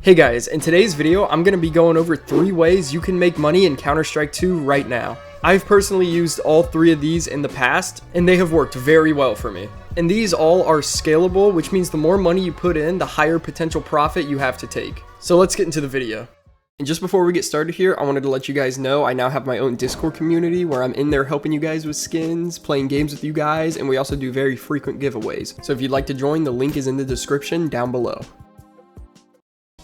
Hey guys, in today's video, I'm going to be going over 3 ways you can make money in Counter-Strike 2 right now. I've personally used all 3 of these in the past, and they have worked very well for me. And these all are scalable, which means the more money you put in, the higher potential profit you have to take. So let's get into the video. And just before we get started here, I wanted to let you guys know I now have my own Discord community where I'm in there helping you guys with skins, playing games with you guys, and we also do very frequent giveaways. So if you'd like to join, the link is in the description down below.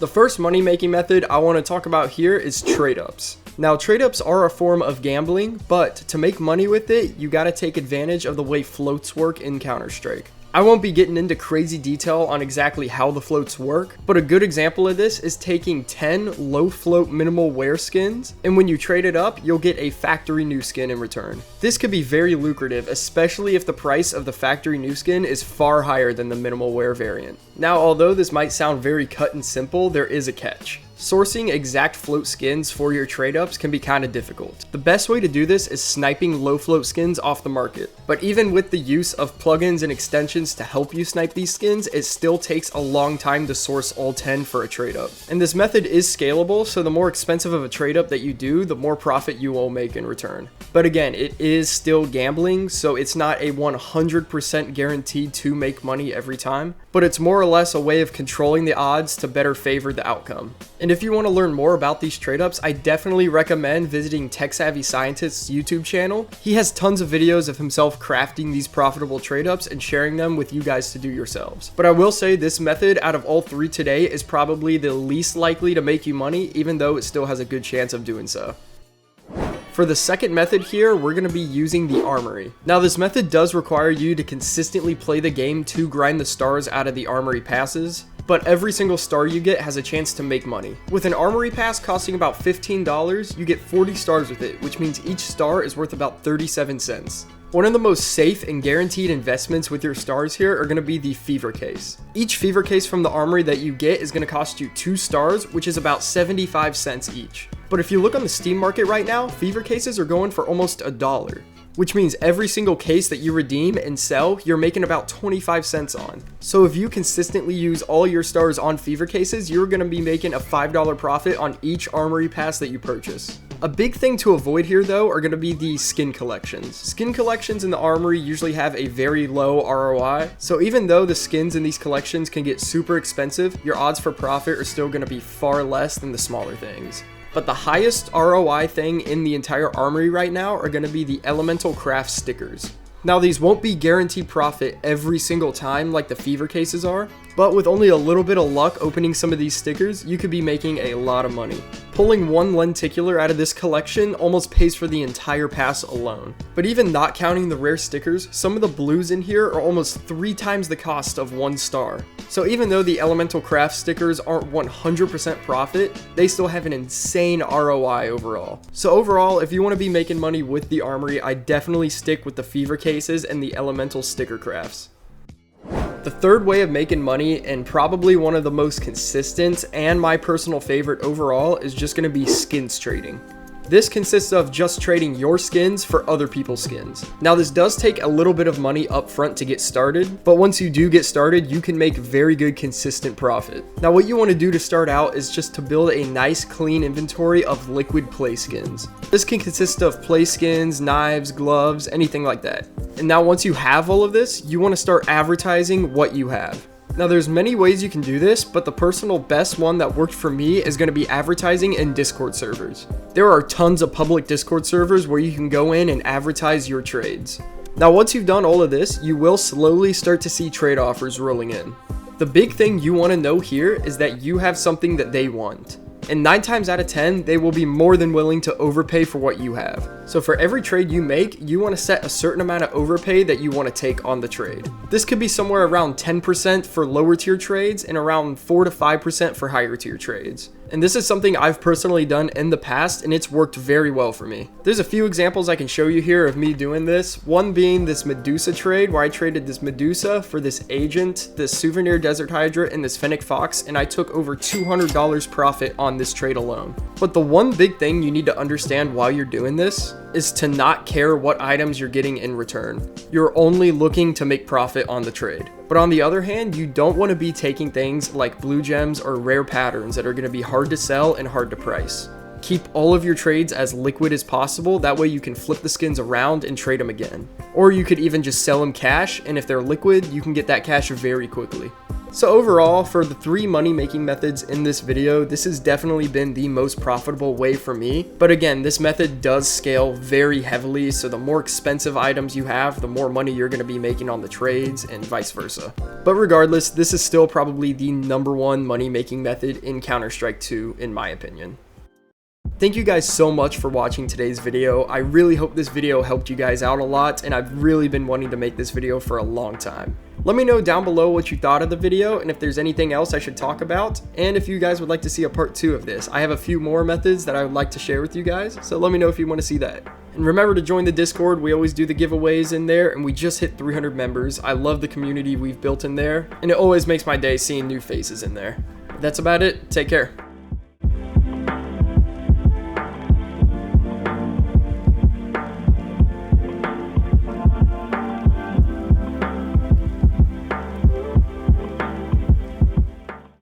The first money-making method I want to talk about here is trade-ups. Now, trade-ups are a form of gambling, but to make money with it, you gotta take advantage of the way floats work in Counter-Strike. I won't be getting into crazy detail on exactly how the floats work, but a good example of this is taking 10 low float minimal wear skins, and when you trade it up, you'll get a factory new skin in return. This could be very lucrative, especially if the price of the factory new skin is far higher than the minimal wear variant. Now, although this might sound very cut and simple, there is a catch. Sourcing exact float skins for your trade-ups can be kind of difficult. The best way to do this is sniping low float skins off the market. But even with the use of plugins and extensions to help you snipe these skins, it still takes a long time to source all 10 for a trade-up. And this method is scalable, so the more expensive of a trade-up that you do, the more profit you will make in return. But again, it is still gambling, so it's not a 100% guaranteed to make money every time, but it's more or less a way of controlling the odds to better favor the outcome. And if you want to learn more about these trade-ups, I definitely recommend visiting Tech Savvy Scientist's YouTube channel. He has tons of videos of himself crafting these profitable trade-ups and sharing them with you guys to do yourselves. But I will say this method out of all 3 today is probably the least likely to make you money, even though it still has a good chance of doing so. For the second method here, we're going to be using the armory. Now, this method does require you to consistently play the game to grind the stars out of the armory passes, but every single star you get has a chance to make money. With an armory pass costing about $15, you get 40 stars with it, which means each star is worth about 37 cents. One of the most safe and guaranteed investments with your stars here are going to be the fever case. Each fever case from the armory that you get is going to cost you 2 stars, which is about 75 cents each. But if you look on the Steam market right now, fever cases are going for almost $1, which means every single case that you redeem and sell, you're making about 25 cents on. So if you consistently use all your stars on fever cases, you're going to be making a $5 profit on each armory pass that you purchase. A big thing to avoid here though are going to be the skin collections. Skin collections in the armory usually have a very low ROI, so even though the skins in these collections can get super expensive, your odds for profit are still going to be far less than the smaller things. But the highest ROI thing in the entire armory right now are going to be the elemental craft stickers. Now, these won't be guaranteed profit every single time like the fever cases are, but with only a little bit of luck opening some of these stickers, you could be making a lot of money. Pulling one lenticular out of this collection almost pays for the entire pass alone. But even not counting the rare stickers, some of the blues in here are almost 3 times the cost of 1 star. So even though the elemental craft stickers aren't 100% profit, they still have an insane ROI overall. So overall, if you want to be making money with the armory, I definitely stick with the fever cases and the elemental sticker crafts. The third way of making money, and probably one of the most consistent and my personal favorite overall, is just going to be skins trading. This consists of just trading your skins for other people's skins. Now, this does take a little bit of money up front to get started, but once you do get started, you can make very good consistent profit. Now, what you want to do to start out is just to build a nice clean inventory of liquid play skins. This can consist of play skins, knives, gloves, anything like that. And now once you have all of this, you want to start advertising what you have. Now, there's many ways you can do this, but the personal best one that worked for me is going to be advertising in Discord servers. There are tons of public Discord servers where you can go in and advertise your trades. Now, once you've done all of this, you will slowly start to see trade offers rolling in. The big thing you want to know here is that you have something that they want. And 9 times out of 10, they will be more than willing to overpay for what you have. So for every trade you make, you want to set a certain amount of overpay that you want to take on the trade. This could be somewhere around 10% for lower tier trades and around 4 to 5% for higher tier trades. And this is something I've personally done in the past, and it's worked very well for me. There's a few examples I can show you here of me doing this. One being this Medusa trade, where I traded this Medusa for this Agent, this Souvenir Desert Hydra, and this Fennec Fox, and I took over $200 profit on this trade alone. But the one big thing you need to understand while you're doing this is to not care what items you're getting in return. You're only looking to make profit on the trade. But on the other hand, you don't want to be taking things like blue gems or rare patterns that are going to be hard to sell and hard to price. Keep all of your trades as liquid as possible, that way you can flip the skins around and trade them again. Or you could even just sell them cash, and if they're liquid, you can get that cash very quickly. So overall, for the 3 money making methods in this video, this has definitely been the most profitable way for me. But again, this method does scale very heavily, so the more expensive items you have, the more money you're going to be making on the trades and vice versa. But regardless, this is still probably the #1 money making method in Counter-Strike 2 in my opinion. Thank you guys so much for watching today's video. I really hope this video helped you guys out a lot, and I've really been wanting to make this video for a long time. Let me know down below what you thought of the video and if there's anything else I should talk about, and if you guys would like to see a part 2 of this. I have a few more methods that I would like to share with you guys, so let me know if you want to see that. And remember to join the Discord. We always do the giveaways in there, and we just hit 300 members. I love the community we've built in there, and it always makes my day seeing new faces in there. That's about it. Take care.